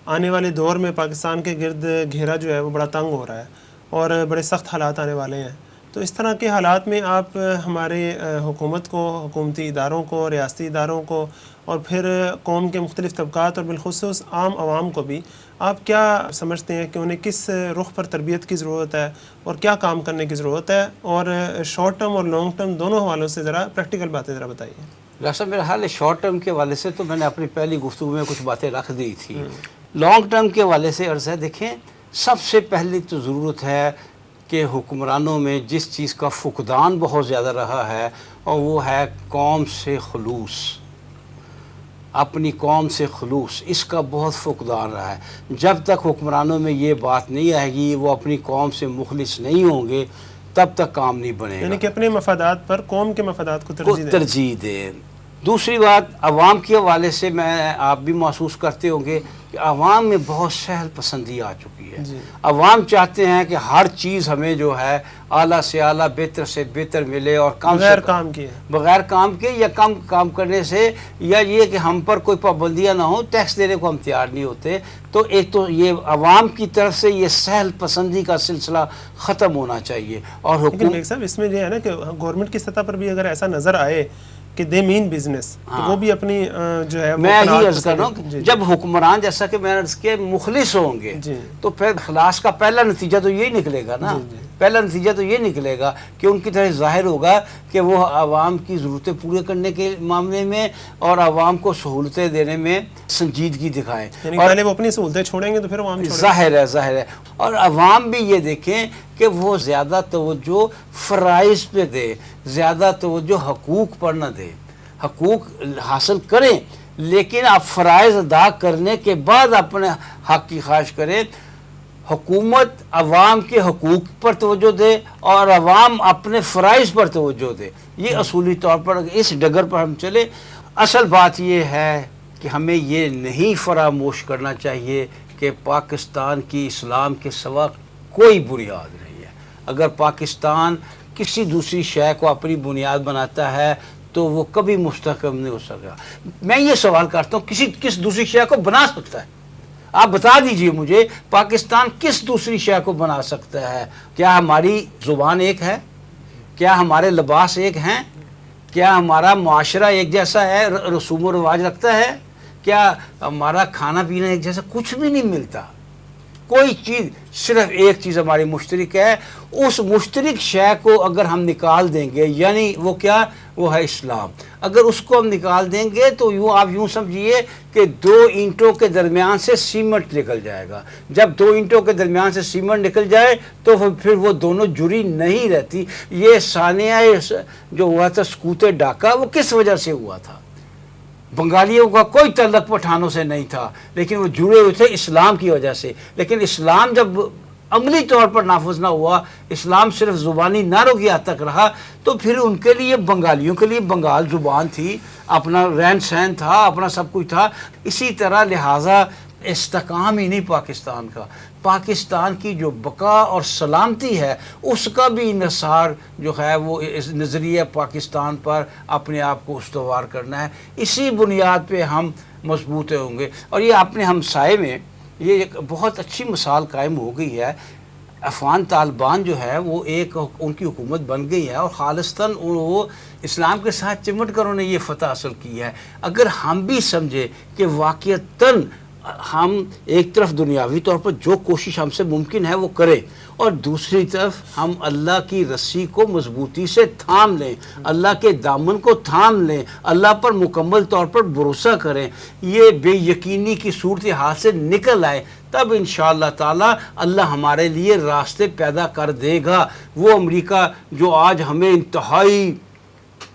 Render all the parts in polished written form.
آنے والے دور میں پاکستان کے گرد گھیرا جو ہے وہ بڑا تنگ ہو رہا ہے اور بڑے سخت حالات آنے والے ہیں. تو اس طرح کے حالات میں آپ ہمارے حکومت کو، حکومتی اداروں کو، ریاستی اداروں کو اور پھر قوم کے مختلف طبقات اور بالخصوص عام عوام کو بھی آپ کیا سمجھتے ہیں کہ انہیں کس رخ پر تربیت کی ضرورت ہے اور کیا کام کرنے کی ضرورت ہے؟ اور شارٹ ٹرم اور لانگ ٹرم دونوں حوالوں سے ذرا پریکٹیکل باتیں ذرا بتائیے. ڈاکٹر صاحب، میرا حال ہے شارٹ ٹرم کے حوالے سے تو میں نے اپنی پہلی گفتگو میں کچھ باتیں رکھ دی تھی. لانگ ٹرم کے حوالے سے عرض ہے، دیکھیں سب سے پہلی تو ضرورت ہے کہ حکمرانوں میں جس چیز کا فقدان بہت زیادہ رہا ہے اور وہ ہے قوم سے خلوص، اپنی قوم سے خلوص، اس کا بہت فقدان رہا ہے. جب تک حکمرانوں میں یہ بات نہیں آئے گی، وہ اپنی قوم سے مخلص نہیں ہوں گے، تب تک کام نہیں بنے گا. یعنی کہ اپنے مفادات پر قوم کے مفادات کو ترجیح دیں. دوسری بات عوام کے حوالے سے آپ بھی محسوس کرتے ہوں گے کہ عوام میں بہت سہل پسندی آ چکی ہے. عوام چاہتے ہیں کہ ہر چیز ہمیں جو ہے اعلیٰ سے اعلیٰ، بہتر سے بہتر ملے، اور بغیر کام کے یا کم کام کرنے سے، یا یہ کہ ہم پر کوئی پابندیاں نہ ہوں، ٹیکس دینے کو ہم تیار نہیں ہوتے. تو ایک تو یہ عوام کی طرف سے یہ سہل پسندی کا سلسلہ ختم ہونا چاہیے. اور حکومت صاحب اس میں یہ ہے نا کہ گورنمنٹ کی سطح پر بھی اگر ایسا نظر آئے کہ دے مین بزنس، تو وہ بھی اپنی جو ہے میں یہی عرض کر رہا ہوں، جب حکمران جیسا کہ میں نے عرض کیا مخلص ہوں گے تو پھر اخلاص کا پہلا نتیجہ تو یہی نکلے گا نا. پہلا نتیجہ تو یہ نکلے گا کہ ان کی طرح ظاہر ہوگا کہ وہ عوام کی ضرورتیں پورے کرنے کے معاملے میں اور عوام کو سہولتیں دینے میں سنجیدگی دکھائیں. پہلے وہ اپنی سہولتیں چھوڑیں گے تو پھر عوام ظاہر ہے. اور عوام بھی یہ دیکھیں کہ وہ زیادہ توجہ فرائض پہ دے، زیادہ توجہ حقوق پر نہ دے. حقوق حاصل کریں لیکن آپ فرائض ادا کرنے کے بعد اپنے حق کی خواہش کریں. حکومت عوام کے حقوق پر توجہ دے اور عوام اپنے فرائض پر توجہ دے. یہ اصولی طور پر اس ڈگر پر ہم چلے. اصل بات یہ ہے کہ ہمیں یہ نہیں فراموش کرنا چاہیے کہ پاکستان کی اسلام کے سوا کوئی بنیاد نہیں ہے. اگر پاکستان کسی دوسری شے کو اپنی بنیاد بناتا ہے تو وہ کبھی مستحکم نہیں ہو سکا. میں یہ سوال کرتا ہوں، کس دوسری شے کو بنا سکتا ہے؟ آپ بتا دیجئے مجھے، پاکستان کس دوسری شے کو بنا سکتا ہے؟ کیا ہماری زبان ایک ہے؟ کیا ہمارے لباس ایک ہیں؟ کیا ہمارا معاشرہ ایک جیسا ہے، رسوم و رواج رکھتا ہے؟ کیا ہمارا کھانا پینا ایک جیسا؟ کچھ بھی نہیں ملتا. کوئی چیز، صرف ایک چیز ہماری مشترک ہے. اس مشترک شے کو اگر ہم نکال دیں گے، یعنی وہ کیا؟ وہ ہے اسلام. اگر اس کو ہم نکال دیں گے تو آپ یوں سمجھیے کہ دو اینٹوں کے درمیان سے سیمنٹ نکل جائے گا. جب دو اینٹوں کے درمیان سے سیمنٹ نکل جائے تو پھر وہ دونوں جڑی نہیں رہتی. یہ ثانیہ جو ہوا تھا سقوط ڈھاکہ، وہ کس وجہ سے ہوا تھا؟ بنگالیوں کا کوئی تعلق پٹھانوں سے نہیں تھا، لیکن وہ جڑے ہوئے تھے اسلام کی وجہ سے. لیکن اسلام جب عملی طور پر نافذ نہ ہوا، اسلام صرف زبانی نعروں کی حد تک رہا، تو پھر ان کے لیے، بنگالیوں کے لیے بنگال زبان تھی، اپنا رہن سہن تھا، اپنا سب کچھ تھا. اسی طرح لہٰذا استحکام ہی نہیں پاکستان کا. پاکستان کی جو بقا اور سلامتی ہے اس کا بھی انحصار جو ہے وہ اس نظریہ پاکستان پر اپنے آپ کو استوار کرنا ہے. اسی بنیاد پہ ہم مضبوط ہوں گے. اور یہ اپنے ہمسائے میں یہ ایک بہت اچھی مثال قائم ہو گئی ہے. افغان طالبان جو ہے وہ ایک ان کی حکومت بن گئی ہے اور خالصتاً وہ اسلام کے ساتھ چمٹ کر انہوں نے یہ فتح حاصل کی ہے. اگر ہم بھی سمجھے کہ واقعتاً ہم ایک طرف دنیاوی طور پر جو کوشش ہم سے ممکن ہے وہ کریں، اور دوسری طرف ہم اللہ کی رسی کو مضبوطی سے تھام لیں، اللہ کے دامن کو تھام لیں، اللہ پر مکمل طور پر بھروسہ کریں، یہ بے یقینی کی صورتحال سے نکل آئے، تب انشاءاللہ تعالی اللہ ہمارے لیے راستے پیدا کر دے گا. وہ امریکہ جو آج ہمیں انتہائی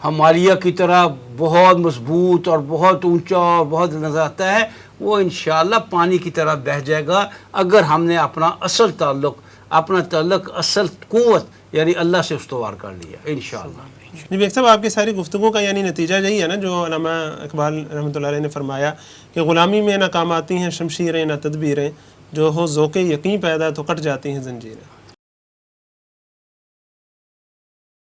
ہمالیہ کی طرح بہت مضبوط اور بہت اونچا اور بہت نظر آتا ہے، وہ انشاءاللہ پانی کی طرح بہہ جائے گا اگر ہم نے اپنا تعلق اصل قوت یعنی اللہ سے استوار کر لیا انشاءاللہ. جی بیگ صاحب، آپ کی ساری گفتگو کا یعنی نتیجہ یہی ہے نا جو علامہ اقبال رحمۃ اللہ علیہ نے فرمایا کہ غلامی میں نہ کام آتی ہیں شمشیریں نہ تدبیریں، جو ہو ذوق یقین پیدا تو کٹ جاتی ہیں زنجیریں.